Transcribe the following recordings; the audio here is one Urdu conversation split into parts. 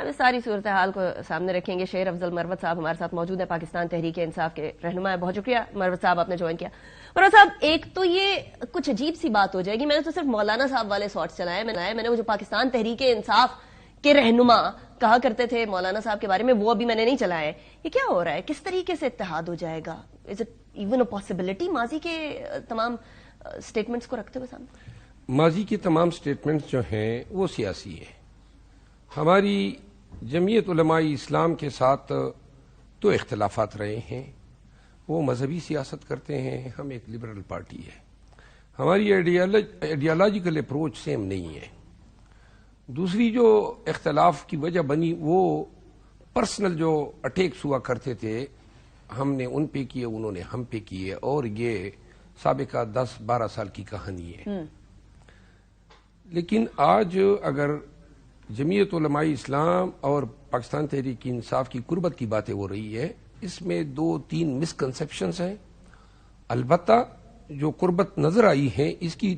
ہم اس ساری صورتحال کو سامنے رکھیں گے. شیر افضل مروت صاحب ہمارے ساتھ موجود ہیں, پاکستان تحریک انصاف کے رہنما ہیں. بہت شکریہ مروت صاحب, آپ نے جوائن کیا. مروت صاحب, ایک تو یہ کچھ عجیب سی بات ہو جائے گی, میں نے تو صرف مولانا صاحب والے شارٹس چلائے, میں نے وہ جو پاکستان تحریک انصاف کے رہنما کہا کرتے تھے مولانا صاحب کے بارے میں, وہ ابھی میں نے نہیں چلائے. یہ کیا ہو رہا ہے, کس طریقے سے اتحاد ہو جائے گا؟ Is it even a possibility ماضی کے تمام سٹیٹمنٹس کو رکھتے ہوئے سامنے؟ ماضی کے تمام سٹیٹمنٹس جو ہیں وہ سیاسی ہیں. ہماری جمعیت علماء اسلام کے ساتھ تو اختلافات رہے ہیں, وہ مذہبی سیاست کرتے ہیں, ہم ایک لبرل پارٹی ہے, ہماری آئیڈیالوجیکل اپروچ سیم نہیں ہے. دوسری جو اختلاف کی وجہ بنی وہ پرسنل جو اٹیکس ہوا کرتے تھے, ہم نے ان پہ کیے, انہوں نے ہم پہ کیے, اور یہ سابقہ 10-12 سال کی کہانی ہے. لیکن آج اگر جمعیت علماء اسلام اور پاکستان تحریک انصاف کی قربت کی باتیں ہو رہی ہے, اس میں 2-3 مسکنسیپشنز ہیں. البتہ جو قربت نظر آئی ہے اس کی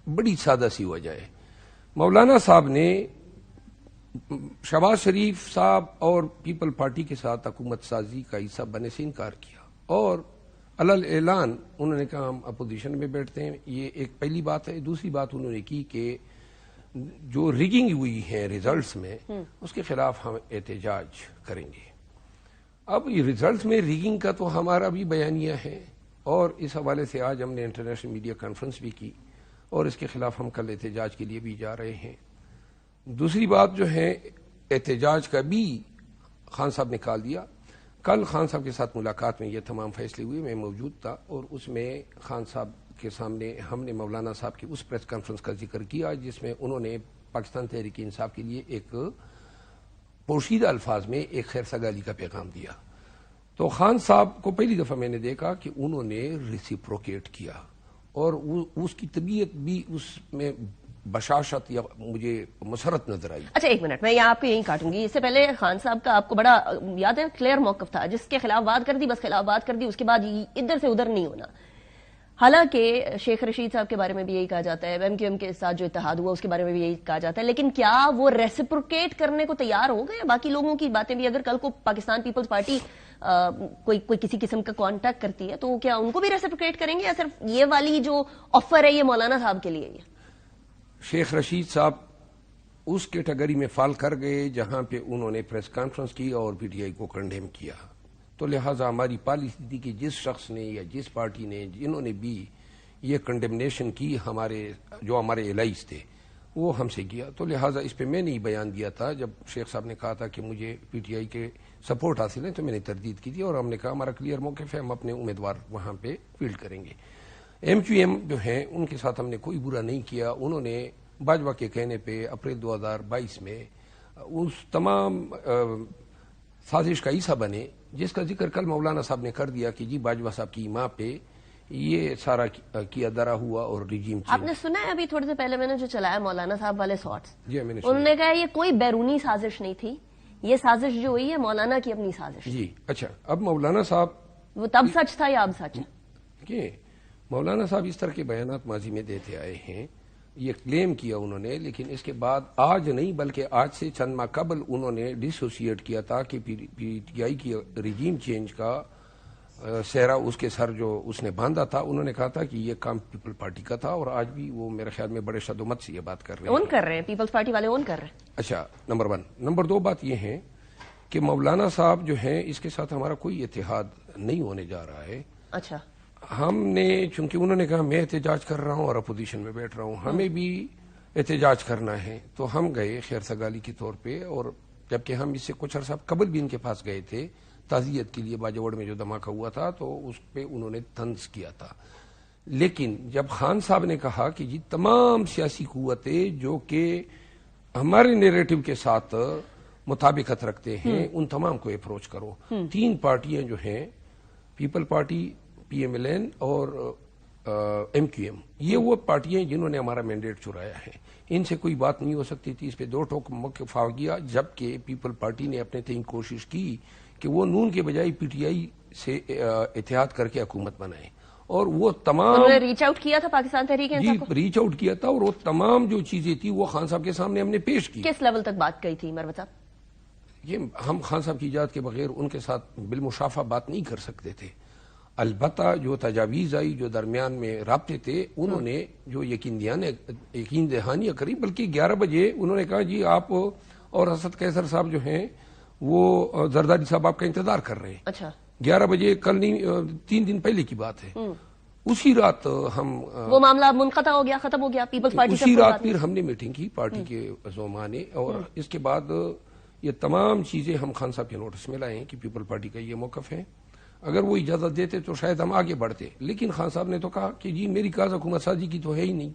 بڑی سادہ سی وجہ ہے. مولانا صاحب نے شہباز شریف صاحب اور پیپل پارٹی کے ساتھ حکومت سازی کا حصہ بننے سے انکار کیا, اور علل اعلان انہوں نے کہا ہم اپوزیشن میں بیٹھتے ہیں. یہ ایک پہلی بات ہے. دوسری بات انہوں نے کی کہ جو ریگنگ ہوئی ہے ریزلٹس میں, اس کے خلاف ہم احتجاج کریں گے. اب یہ ریزلٹس میں ریگنگ کا تو ہمارا بھی بیانیہ ہے, اور اس حوالے سے آج ہم نے انٹرنیشنل میڈیا کانفرنس بھی کی, اور اس کے خلاف ہم کل احتجاج کے لیے بھی جا رہے ہیں. دوسری بات جو ہے, احتجاج کا بھی خان صاحب نے کال دیا. کل خان صاحب کے ساتھ ملاقات میں یہ تمام فیصلے ہوئے, میں موجود تھا, اور اس میں خان صاحب کے سامنے ہم نے مولانا صاحب کی اس پریس کانفرنس کا ذکر کیا جس میں انہوں نے پاکستان تحریک انصاف کے لیے ایک پوشیدہ الفاظ میں ایک خیر سگالی کا پیغام دیا. تو خان صاحب کو پہلی دفعہ میں نے دیکھا کہ انہوں نے ریسیپروکیٹ کیا, اور اس کی طبیعت بھی اس میں بشاشت یا مجھے مسرت نظر آئی. اچھا ایک منٹ, میں یہاں آپ کو یہیں کاٹوں گی. اس سے پہلے خان صاحب کا آپ کو بڑا یاد ہے کلیئر موقف تھا, جس کے خلاف بات کر دی بس خلاف بات کر دی, اس کے بعد ادھر سے ادھر نہیں ہونا. حالانکہ شیخ رشید صاحب کے بارے میں بھی یہی کہا جاتا ہے, ایم کیو ایم کے ساتھ جو اتحاد ہوا اس کے بارے میں بھی یہی کہا جاتا ہے, لیکن کیا وہ ریسیپروکیٹ کرنے کو تیار ہو گئے؟ باقی لوگوں کی باتیں بھی اگر کل کو پاکستان پیپلز پارٹی کوئی کسی قسم کا کانٹیکٹ کرتی ہے تو کیا ان کو بھی ریسیپروکیٹ کریں گے, یا صرف یہ والی جو آفر ہے یہ مولانا صاحب کے لیے؟ شیخ رشید صاحب اس کیٹیگری میں فال کر گئے جہاں پہ انہوں نے پریس کانفرنس کی اور پی ٹی آئی کو کنڈیم کیا. تو لہٰذا ہماری پالیسی تھی کہ جس شخص نے یا جس پارٹی نے جنہوں نے بھی یہ کنڈیمنیشن کی جو ہمارے الائز تھے وہ ہم سے کیا, تو لہٰذا اس پہ میں نے بیان دیا تھا. جب شیخ صاحب نے کہا تھا کہ مجھے پی ٹی آئی کے سپورٹ حاصل ہے تو میں نے تردید کی تھی, اور ہم نے کہا ہمارا کلیئر موقف ہے, ہم اپنے امیدوار وہاں پہ فیلڈ کریں گے. ایم کیو ایم جو ہیں ان کے ساتھ ہم نے کوئی برا نہیں کیا. انہوں نے باجوہ کے کہنے پہ اپریل 2022 میں اس تمام سازش کا حصہ بنے جس کا ذکر کل مولانا صاحب نے کر دیا کہ جی باجوہ صاحب کی ماں پہ یہ سارا کیا درا ہوا اور ریجیم چینج. آپ نے سنا ہے ابھی تھوڑے سے پہلے میں نے جو چلایا مولانا صاحب والے شارٹس, جی میں نے انہوں نے کہا یہ کوئی بیرونی سازش نہیں تھی, یہ سازش جو ہوئی ہے مولانا کی اپنی سازش. جی اچھا, اب مولانا صاحب وہ تب سچ تھا یا اب سچ ہے؟ کہ مولانا صاحب اس طرح کے بیانات ماضی میں دیتے آئے ہیں, یہ کلیم کیا انہوں نے, لیکن اس کے بعد آج نہیں بلکہ آج سے چند ماہ قبل انہوں نے ڈسوسیٹ کیا تھا کہ پی ٹی آئی کی ریجیم چینج کا سہرا اس کے سر جو اس نے باندھا تھا, انہوں نے کہا تھا کہ یہ کام پیپل پارٹی کا تھا, اور آج بھی وہ میرے خیال میں بڑے شد و مت سے یہ بات کر رہے ہیں. اون کر رہے ہیں پیپلز پارٹی والے, اون کر رہے ہیں. اچھا, نمبر 1. نمبر 2 بات یہ ہے کہ مولانا صاحب جو ہیں اس کے ساتھ ہمارا کوئی اتحاد نہیں ہونے جا رہا ہے. اچھا, ہم نے چونکہ انہوں نے کہا میں احتجاج کر رہا ہوں اور اپوزیشن میں بیٹھ رہا ہوں, ہمیں بھی احتجاج کرنا ہے, تو ہم گئے خیر سگالی کے طور پہ, اور جبکہ ہم اس سے کچھ عرصہ قبل بھی ان کے پاس گئے تھے تعزیت کے لیے. باجوڑ میں جو دھماکہ ہوا تھا تو اس پہ انہوں نے طنز کیا تھا. لیکن جب خان صاحب نے کہا کہ جی تمام سیاسی قوتیں جو کہ ہمارے نیریٹو کے ساتھ مطابقت رکھتے ہیں ان تمام کو اپروچ کرو. 3 پارٹیاں جو ہیں, people party, P M L N اور ایم کیو ایم, یہ وہ پارٹیاں جنہوں نے ہمارا مینڈیٹ چرایا ہے, ان سے کوئی بات نہیں ہو سکتی تھی. اس پہ 2 ٹوک موقف آ گیا, جبکہ پیپل پارٹی نے اپنے تئیں کوشش کی کہ وہ نون کے بجائے پی ٹی آئی سے اتحاد کر کے حکومت بنائے, اور وہ تمام ریچ آؤٹ کیا تھا پاکستان تحریک انصاف کو. ریچ آؤٹ کیا تھا, اور وہ تمام جو چیزیں تھی وہ خان صاحب کے سامنے ہم نے پیش کی. کس لیول تک بات کہی تھی مروت صاحب؟ یہ ہم خان صاحب کی ایجاد کے بغیر ان کے ساتھ بالمشافہ بات نہیں کر سکتے تھے. البتہ جو تجاویز آئی، جو درمیان میں رابطے تھے، انہوں نے جو یقین دہانیاں کری. بلکہ 11 بجے انہوں نے کہا جی آپ اور اسد قیصر صاحب جو ہیں وہ زرداری صاحب آپ کا انتظار کر رہے ہیں. اچھا 11 بجے کل نہیں 3 دن پہلے کی بات ہے. اسی رات ہم وہ معاملہ منقطع ہو گیا، ختم ہو گیا. پیپلز پارٹی اسی رات پھر ہم نے میٹنگ کی پارٹی کے زعماء نے، اور اس کے بعد یہ تمام چیزیں ہم خان صاحب کے نوٹس میں لائے ہیں کہ پیپل پارٹی کا یہ موقف ہے. اگر وہ اجازت دیتے تو شاید ہم آگے بڑھتے، لیکن خان صاحب نے تو کہا کہ جی میری کاز حکومت سازی کی تو ہے ہی نہیں.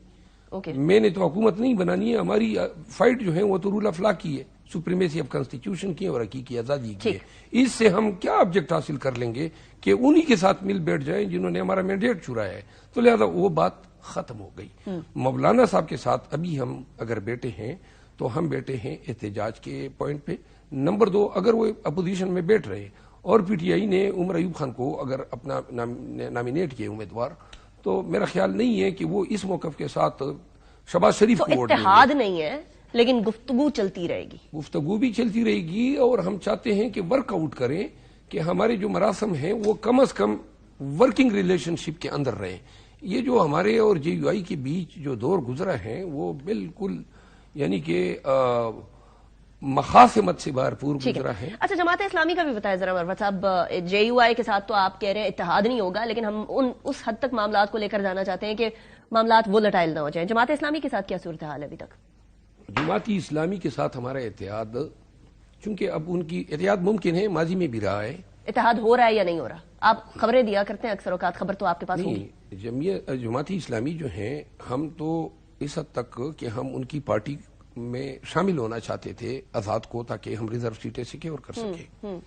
میں نے تو حکومت نہیں بنانی ہے، ہماری فائٹ جو ہے وہ تو رول آف لا کی ہے، سپریمیسی آف کانسٹیٹیوشن کی اور حقیقی آزادی کی ہے. اس سے ہم کیا آبجیکٹ حاصل کر لیں گے کہ انہی کے ساتھ مل بیٹھ جائیں جنہوں نے ہمارا مینڈیٹ چرایا ہے. تو لہذا وہ بات ختم ہو گئی. مولانا صاحب کے ساتھ ابھی ہم اگر بیٹھے ہیں تو ہم بیٹھے ہیں احتجاج کے پوائنٹ پہ. نمبر 2، اگر وہ اپوزیشن میں بیٹھ رہے اور پی ٹی آئی نے عمر ایوب خان کو اگر اپنا نامینیٹ کیے امیدوار، تو میرا خیال نہیں ہے کہ وہ اس موقف کے ساتھ شہباز شریف کو ووٹ دیں گے. اتحاد نہیں ہے لیکن گفتگو چلتی رہے گی. گفتگو بھی چلتی رہے گی، اور ہم چاہتے ہیں کہ ورک آؤٹ کریں کہ ہمارے جو مراسم ہیں وہ کم از کم ورکنگ ریلیشن شپ کے اندر رہیں. یہ جو ہمارے اور جے یو آئی کے بیچ جو دور گزرا ہے وہ بالکل یعنی کہ مخاصمت سے بھرپور گزرا ہے. اچھا جماعت اسلامی کا بھی بتایا ذرا مروت صاحب. جے یو آئی کے ساتھ تو آپ کہہ رہے ہیں اتحاد نہیں ہوگا، لیکن ہم اس حد تک معاملات کو لے کر جانا چاہتے ہیں کہ معاملات وولٹائل نہ ہو جائیں. جماعت اسلامی کے ساتھ کیا صورتحال ہے ابھی تک؟ جماعت اسلامی کے ساتھ ہمارا اتحاد، چونکہ اب ان کی اتحاد ممکن ہے، ماضی میں بھی رہا ہے. اتحاد ہو رہا ہے یا نہیں ہو رہا؟ آپ خبریں دیا کرتے ہیں اکثر اوقات، خبر تو آپ کے پاس ہوگی. جماعت اسلامی جو ہیں، ہم تو اس حد تک کہ ہم ان کی پارٹی میں شامل ہونا چاہتے تھے آزاد کو، تاکہ ہم ریزرو سیٹیں سیکیور کر سکیں.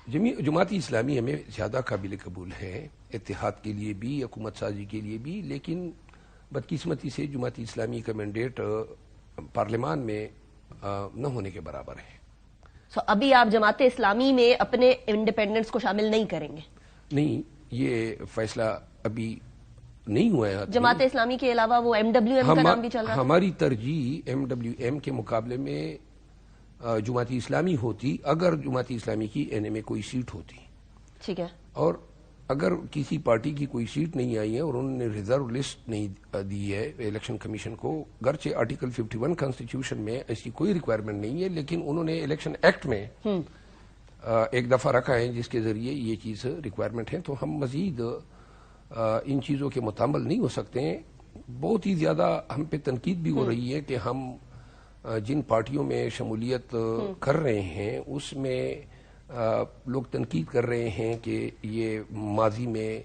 جماعت اسلامی ہمیں زیادہ قابل قبول ہے اتحاد کے لیے بھی، حکومت سازی کے لیے بھی، لیکن بدقسمتی سے جماعت اسلامی کا مینڈیٹ پارلیمان میں نہ ہونے کے برابر ہے. ابھی آپ جماعت اسلامی میں اپنے انڈیپینڈنٹس کو شامل نہیں کریں گے؟ نہیں، یہ فیصلہ ابھی نہیں ہوا ہے. جماعت اسلامی کے علاوہ وہ ایم ڈبلیو ایم کا نام بھی چل رہا ہے. ہماری ترجیح ایم ڈبلیو ایم کے مقابلے میں جماعت اسلامی ہوتی اگر جماعت اسلامی کی این اے میں کوئی سیٹ ہوتی. ٹھیک ہے. اور اگر کسی پارٹی کی کوئی سیٹ نہیں آئی ہے اور انہوں نے ریزرو لسٹ نہیں دی ہے الیکشن کمیشن کو، گرچہ آرٹیکل 51 کانسٹیٹیوشن میں ایسی کوئی ریکوائرمنٹ نہیں ہے، لیکن انہوں نے الیکشن ایکٹ میں ایک دفعہ رکھا ہے جس کے ذریعے یہ چیز ریکوائرمنٹ ہے. تو ہم مزید ان چیزوں کے متعامل نہیں ہو سکتے ہیں. بہت ہی زیادہ ہم پہ تنقید بھی ہو رہی ہے کہ ہم جن پارٹیوں میں شمولیت کر رہے ہیں اس میں لوگ تنقید کر رہے ہیں کہ یہ ماضی میں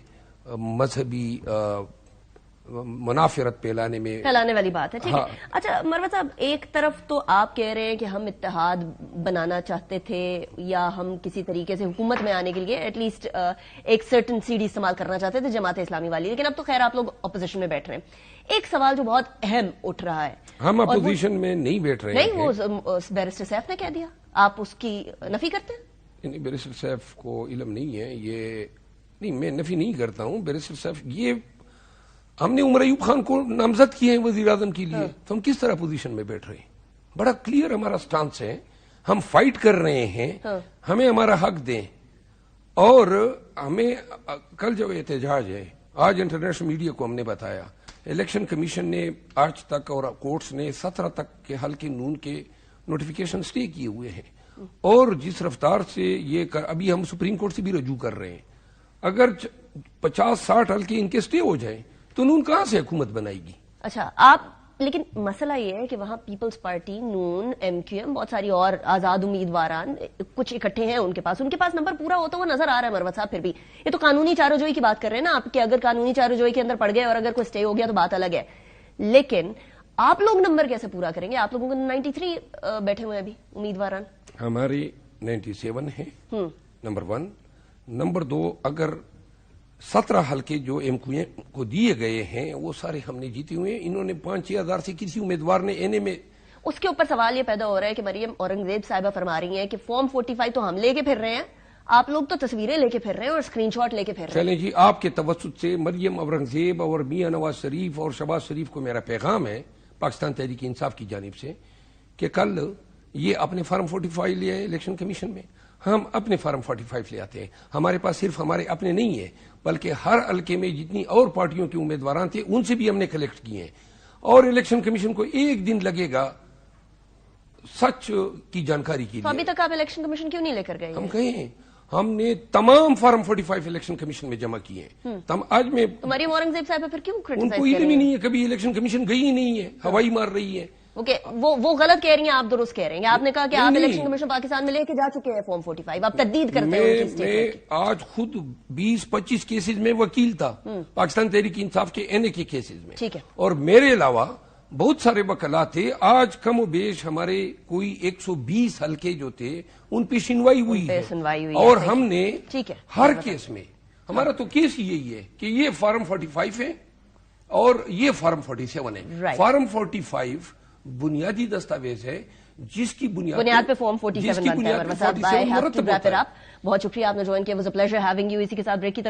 مذہبی منافرت پھیلانے والی بات ہے. ٹھیک ہے. اچھا مروت صاحب، ایک طرف تو آپ کہہ رہے ہیں کہ ہم اتحاد بنانا چاہتے تھے یا ہم کسی طریقے سے حکومت میں آنے کے لیے ایٹ لیسٹ ایک سرٹن سیڑھی استعمال کرنا چاہتے تھے جماعت اسلامی والی، لیکن اب تو خیر آپ لوگ اپوزیشن میں بیٹھ رہے ہیں. ایک سوال جو بہت اہم اٹھ رہا ہے، ہم اپوزیشن میں نہیں بیٹھ رہے ہیں. نہیں، وہ بیرسٹر سیف نے کہہ دیا، آپ اس کی نفی کرتے ہیں؟ نہیں، بیرسٹر سیف کو علم نہیں ہے یہ. نہیں، میں نفی نہیں کرتا ہوں. بیرسٹر سیف، یہ ہم نے عمر ایوب خان کو نامزد کیے ہیں وزیر اعظم کے لیے، تو ہم کس طرح پوزیشن میں بیٹھ رہے ہیں؟ بڑا کلیئر ہمارا سٹانس ہے، ہم فائٹ کر رہے ہیں، ہمیں ہمارا حق دیں. اور ہمیں کل جو احتجاج ہے، آج انٹرنیشنل میڈیا کو ہم نے بتایا، الیکشن کمیشن نے آج تک اور کورٹس نے 17 تک کے حلقے نون کے نوٹیفیکیشن سٹے کیے ہوئے ہیں. اور جس رفتار سے یہ ابھی ہم سپریم کورٹ سے بھی رجوع کر رہے ہیں، اگر 50-60 حلقے ان کے سٹے ہو جائیں تو نون کہاں سے حکومت بنائے گی؟ اچھا آپ، لیکن مسئلہ یہ ہے کہ وہاں پیپلز پارٹی، نون، ایم کیو ایم، بہت ساری اور آزاد امیدواران کچھ اکٹھے ہیں ان کے پاس نمبر پورا ہوتا ہوا نظر آ رہا ہے مروت صاحب. پھر بھی یہ تو قانونی چارو جوئی کی بات کر رہے ہیں نا آپ، کہ اگر قانونی چارو جوئی کے اندر پڑ گئے اور اگر کوئی سٹے ہو گیا تو بات الگ ہے. لیکن آپ لوگ نمبر کیسے پورا کریں گے؟ آپ لوگوں کو 93 بیٹھے ہوئے ہیں ابھی امیدواران. ہمارے 97 ہیں، نمبر 1. نمبر 2، اگر 17 حلقے جو ایم کیو ایم کو دیے گئے ہیں وہ سارے ہم نے جیتے ہوئے ہیں. انہوں نے 5-6 ہزار سے کسی امیدوار نے این اے میں. اس کے اوپر سوال یہ پیدا ہو رہا ہے کہ مریم اورنگزیب صاحبہ فرما رہی ہیں کہ فارم 45 تو ہم لے کے پھر رہے ہیں، آپ لوگ تو تصویریں لے کے پھر رہے ہیں اور اسکرین شاٹ لے کے پھر رہے ہیں. چلیں جی، آپ کے توسط سے مریم اورنگزیب اور میاں نواز شریف اور شہباز شریف کو میرا پیغام ہے پاکستان تحریک انصاف کی جانب سے کہ کل یہ اپنے فارم 45 لے آئے الیکشن کمیشن میں، ہم اپنے فارم 45 لے آتے ہیں. ہمارے پاس صرف ہمارے اپنے نہیں ہے بلکہ ہر حلقے میں جتنی اور پارٹیوں کے امیدواران تھے ان سے بھی ہم نے کلیکٹ کیے ہیں. اور الیکشن کمیشن کو ایک دن لگے گا سچ کی جانکاری کے تو ابھی لیے. تک آپ الیکشن کمیشن کیوں نہیں لے کر گئے؟ ہم کہیں ہم نے تمام فارم 45 الیکشن کمیشن میں جمع کیے ہیں. آج میں مریم اورنگزیب صاحب پھر کیوں ان کرٹیسائز کو کر علم رہی ہی ہیں؟ نہیں ہے، کبھی الیکشن کمیشن گئی ہی نہیں ہے، ہوائی مار رہی ہے. وہ غلط کہہ رہی ہیں، آپ درست کہہ رہے ہیں. آپ نے کہا کہ آپ نہیں. الیکشن کمیشن پاکستان میں لے کے جا چکے ہیں فارم 45، آپ تردید کرتے ہیں ان کی میں اسٹیٹمنٹ کی. آج خود 20-25 کیسز میں وکیل تھا پاکستان تحریک انصاف کے این اے کے کیسز میں، ٹھیک ہے. اور میرے علاوہ بہت سارے وکلا تھے. آج کم و بیش ہمارے کوئی 120 حلقے جو تھے ان پہ سنوائی ہوئی ہے، اور ہم نے ٹھیک ہے ہر کیس میں ہمارا تو کیس یہی ہے کہ یہ فارم 45 ہے اور یہ فارم 47 ہے. فارم 45 بنیادی دستاویز ہے جس کی بنیاد پہ فارم 47 بنتا ہے. بہت شکریہ، آپ نے جوائن کیا. Was a pleasure having you. اسی کے ساتھ بریک کی طرف